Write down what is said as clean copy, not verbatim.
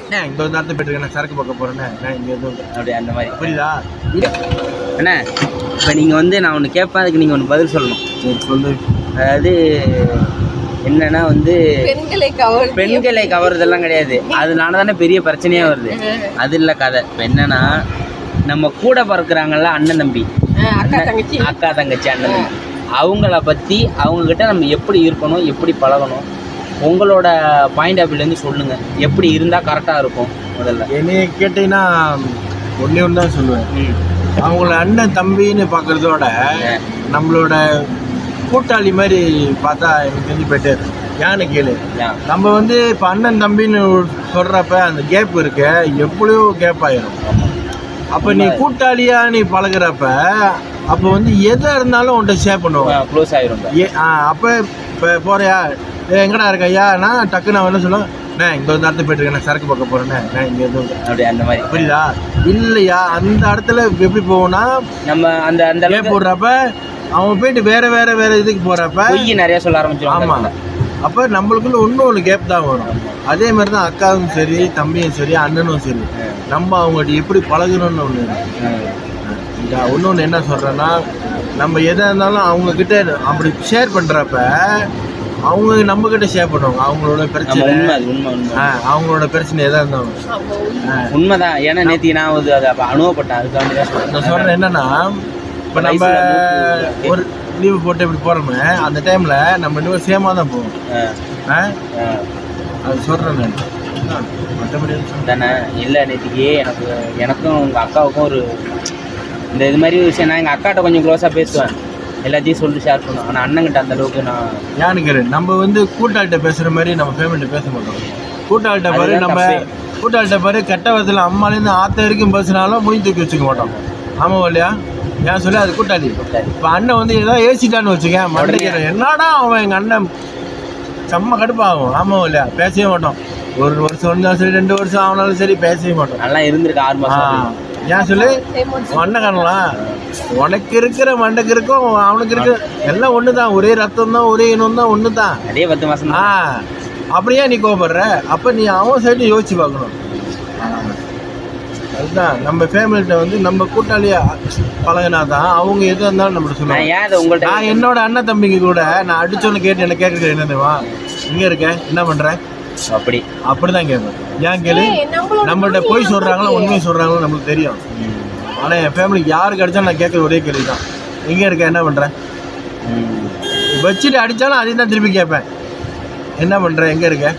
இந்த ஒரு நேரத்தை போயிட்டு நான் சரக்கு பார்க்க போறேன்னு நான் இங்கே எதுவும் அப்படி அந்த மாதிரி புரியுதா அண்ணா. இப்போ நீங்கள் வந்து நான் ஒன்று கேட்பேன், அதுக்கு நீங்கள் ஒன்று பதில் சொல்லணும். சரி சொல்லு. அதாவது என்னன்னா வந்து பெண்களை கவர்றதெல்லாம் கிடையாது, அதனால தானே பெரிய பிரச்சனையாக வருது. அது இல்லை கதை. இப்போ என்னன்னா நம்ம கூட பிறக்கிறாங்கல்ல அண்ணன் தம்பி, அக்கா தங்கச்சி அண்ணன் தம்பி, அவங்கள பற்றி அவங்கக்கிட்ட நம்ம எப்படி இருக்கணும், எப்படி பழகணும், உங்களோட பாயிண்ட் ஆஃப் வியூலேருந்து சொல்லுங்கள். எப்படி இருந்தால் கரெக்டாக இருக்கும்? முதல்ல என்னைய கேட்டீங்கன்னா ஒன்றே ஒன்று தான் சொல்லுவேன். அவங்கள அண்ணன் தம்பின்னு பார்க்குறதோட நம்மளோட கூட்டாளி மாதிரி பார்த்தா எனக்கு தெரிஞ்சு பெட்டர். ஏன்னு கேளு, நம்ம வந்து இப்போ அண்ணன் தம்பின்னு சொல்கிறப்ப அந்த கேப் இருக்க எவ்வளோ கேப் ஆயிரும். அப்போ நீ கூட்டாளியா நீ பழகிறப்ப அப்போ வந்து எதாக இருந்தாலும் உன்கிட்ட ஷேர் பண்ணுவோம், க்ளோஸ் ஆயிரும். அப்போ இப்போ போறியா எங்கடா இருக்க ஐயா, நான் டக்குன்னு நான் என்ன சொல்லுவேன், நான் இந்த ஒரு நேரத்தை போயிட்டு இருக்கேன் நான் சரக்கு பார்க்க போறேன்னு நான் இங்கே எதுவும் அப்படி அந்த மாதிரி. புரியுதா இல்லையா? அந்த இடத்துல எப்படி போவோம்னா நம்ம அந்த அந்த கேப் போடுறப்ப அவன் போயிட்டு வேற வேற வேற இதுக்கு போறப்ப நிறைய சொல்ல ஆரம்பிச்சிருவாங்க. ஆமா, அப்போ நம்மளுக்குள்ள இன்னும் ஒன்று கேப் தான் வரும். அதே மாதிரி தான் அக்காவும் சரி தம்பியும் சரி அண்ணனும் சரி, நம்ம அவங்ககிட்ட எப்படி பழகணும்னு ஒன்று. இன்னொன்று என்ன சொல்கிறேன்னா, நம்ம எதாக இருந்தாலும் அவங்கக்கிட்ட அப்படி ஷேர் பண்ணுறப்ப அவங்க நம்மக்கிட்ட ஷேர் பண்ணுவாங்க அவங்களோட பிரச்சனை. அவங்களோட பிரச்சனை எதாக இருந்தாலும் உண்மைதான். ஏன்னா நேற்று நான் அதை அனுபவப்பட்டேன். அதுக்காக நான் சொல்கிறேன் என்னென்னா, இப்போ நம்ம ஒரு லீவு போட்டு இப்படி போகிறோமே அந்த டைமில் நம்ம இன்னும் சேமாக தான் போவோம். அது சொல்கிறேன் நான் மற்றபடி தானே இல்லை. நேற்றுக்கு எனக்கும் உங்கள் அக்காவுக்கும் ஒரு இந்த இது மாதிரி விஷயம். நான் எங்கள் அக்காட்ட கொஞ்சம் க்ளோஸாக பேசுவேன், எல்லாத்தையும் சொல்லி ஷேர் பண்ணுவேன். ஆனால் அண்ணங்கிட்ட அந்த அளவுக்கு நான் யானுக்கு நம்ம வந்து கூட்டாளிட்ட பேசுகிற மாதிரி நம்ம ஃபேமிலிட்ட பேச மாட்டோம். கூட்டாளிட்ட பாரு, நம்ம கூட்டாளிட்ட பாரு கெட்ட விதத்தில் அம்மாலேருந்து ஆற்ற வரைக்கும் பேசினாலும் முடிஞ்சு தூக்கி வச்சுக்க மாட்டோம். ஆமாம் இல்லையா? ஏன் சொல்லி அது கூட்டாளி. இப்போ அண்ணன் வந்து ஏதாவது ஏசிட்டான்னு வச்சுக்கேன் மண்டைக்கிற என்னடா அவன் எங்கள் அண்ணன் செம்ம கடுப்பாகும். ஆமாம் இல்லையா? பேசவே மாட்டோம். ஒரு வருஷம் இருந்தாலும் சரி 2 வருஷம் ஆனாலும் சரி பேசவே மாட்டோம். நல்லா இருந்திருக்கு 6 மாதம். ஏன் சொல்லி மண்ணை காணலாம், உனக்கு இருக்கிற மண்டைக்கு இருக்கும் அவனுக்கு இருக்கிற எல்லாம் ஒன்று தான், ஒரே ரத்தம் தான், ஒரே இனம் தான், ஒன்று தான். அதே 10 மாதம். அப்படியே நீ கோபப்படுற? அப்போ நீ அவன் சைடு யோசிச்சு பார்க்கணும். அதுதான் நம்ம ஃபேமிலிட்ட வந்து நம்ம கூட்டாளியா பழகினா தான் அவங்க எது இருந்தாலும் நம்மள்ட்ட சொல்லுவாங்க. நான் என்னோட அண்ணன் தம்பிங்க கூட நான் அடிச்சோன்னு கேட்டு என்ன கேட்குறது என்னதுவா, இங்கே இருக்கேன் என்ன பண்ணுறேன் அப்படிதான் கேட்பேன். ஏன் கேளு, நம்மள்ட்ட போய் சொல்கிறாங்களோ உண்மையை சொல்கிறாங்களோ நம்மளுக்கு தெரியும். ஆனால் என் ஃபேமிலிக்கு யாருக்கு அடித்தாலும் நான் கேட்குற ஒரே கேள்வி தான், எங்கே இருக்கேன் என்ன பண்ணுறேன். வச்சுட்டு அடித்தாலும் அதையும் தான் திருப்பி கேட்பேன், என்ன பண்ணுறேன் எங்கே இருக்கேன்.